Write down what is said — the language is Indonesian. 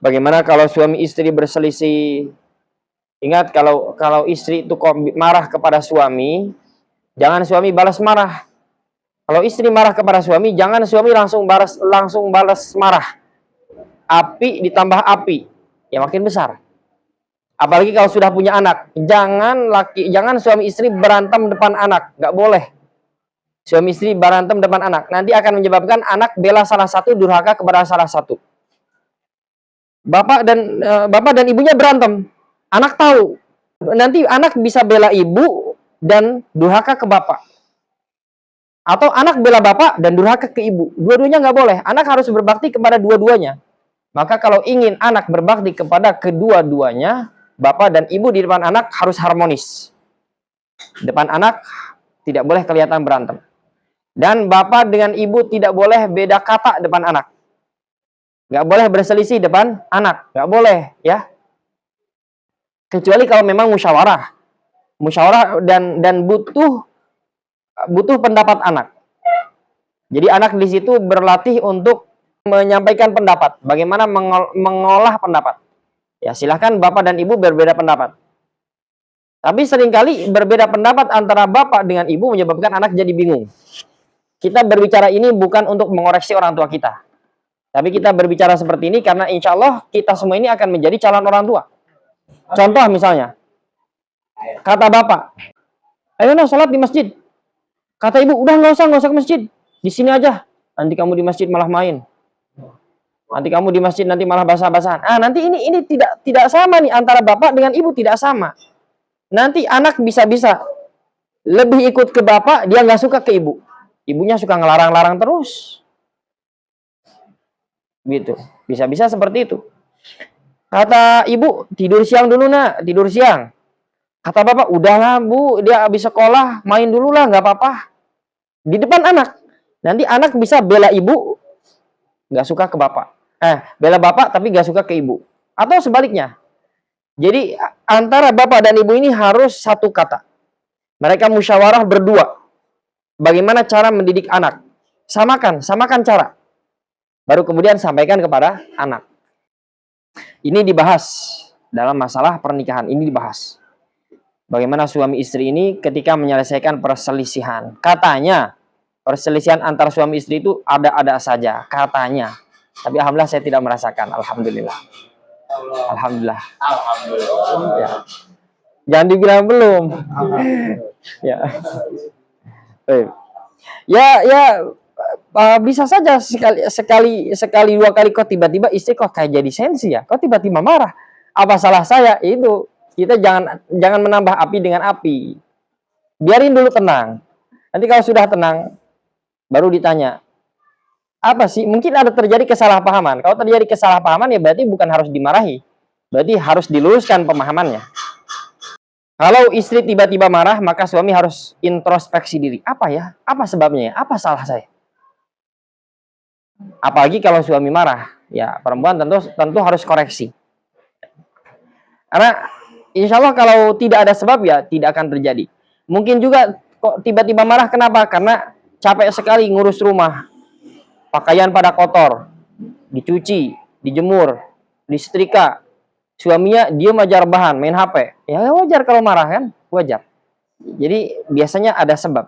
Bagaimana kalau suami istri berselisih? Ingat, kalau istri itu marah kepada suami, jangan suami balas marah. Kalau istri marah kepada suami, jangan suami langsung balas marah. Api ditambah api, ya makin besar. Apalagi kalau sudah punya anak, jangan suami istri berantem depan anak, nggak boleh. Suami istri berantem depan anak, nanti akan menyebabkan anak bela salah satu, durhaka kepada salah satu. Bapak dan ibunya berantem, anak tahu, nanti anak bisa bela ibu dan durhaka ke bapak. Atau anak bela bapak dan durhaka ke ibu. Dua-duanya nggak boleh. Anak harus berbakti kepada dua-duanya. Maka kalau ingin anak berbakti kepada kedua-duanya, bapak dan ibu di depan anak harus harmonis. Depan anak tidak boleh kelihatan berantem. Dan bapak dengan ibu tidak boleh beda kata depan anak. Nggak boleh berselisih depan anak. Nggak boleh, ya. Kecuali kalau memang musyawarah. Musyawarah dan butuh pendapat anak. Jadi anak di situ berlatih untuk menyampaikan pendapat, bagaimana mengolah pendapat. Ya, silahkan bapak dan ibu berbeda pendapat. Tapi seringkali berbeda pendapat antara bapak dengan ibu menyebabkan anak jadi bingung. Kita berbicara ini bukan untuk mengoreksi orang tua kita. Tapi kita berbicara seperti ini karena insya Allah kita semua ini akan menjadi calon orang tua. Contoh misalnya, kata bapak, ayo nah sholat di masjid. Kata ibu, udah nggak usah ke masjid. Di sini aja. Nanti kamu di masjid malah main. Nanti kamu di masjid nanti malah basah-basahan. Nanti ini tidak sama nih antara bapak dengan ibu, tidak sama. Nanti anak bisa-bisa lebih ikut ke bapak, dia nggak suka ke ibu. Ibunya suka ngelarang-larang terus. Gitu. Bisa-bisa seperti itu. Kata ibu, tidur siang dulu nak, tidur siang. Kata bapak, udahlah bu, dia habis sekolah, main dulu lah, nggak apa-apa. Di depan anak. Nanti anak bisa bela ibu, nggak suka ke bapak. Bela bapak tapi nggak suka ke ibu. Atau sebaliknya. Jadi antara bapak dan ibu ini harus satu kata. Mereka musyawarah berdua. Bagaimana cara mendidik anak. Samakan cara. Baru kemudian sampaikan kepada anak. Ini dibahas dalam masalah pernikahan. Ini dibahas. Bagaimana suami istri ini ketika menyelesaikan perselisihan. Katanya, perselisihan antar suami istri itu ada-ada saja. Katanya. Tapi alhamdulillah saya tidak merasakan. Alhamdulillah. Alhamdulillah. Ya. Jangan dibilang belum. Ya. Bisa saja sekali dua kali kok tiba-tiba istri kok kayak jadi sensi ya. Kok tiba-tiba marah. Apa salah saya? Itu kita jangan menambah api dengan api. Biarin dulu tenang. Nanti kalau sudah tenang, baru ditanya. Apa sih? Mungkin ada terjadi kesalahpahaman. Kalau terjadi kesalahpahaman ya berarti bukan harus dimarahi. Berarti harus diluruskan pemahamannya. Kalau istri tiba-tiba marah, maka suami harus introspeksi diri. Apa ya? Apa sebabnya? Apa salah saya? Apalagi kalau suami marah. Ya, perempuan tentu harus koreksi. Karena insya Allah kalau tidak ada sebab ya tidak akan terjadi. Mungkin juga kok tiba-tiba marah kenapa? Karena capek sekali ngurus rumah. Pakaian pada kotor. Dicuci, dijemur, disetrika. Suaminya diam aja rebahan, main HP. Ya wajar kalau marah kan? Wajar. Jadi biasanya ada sebab.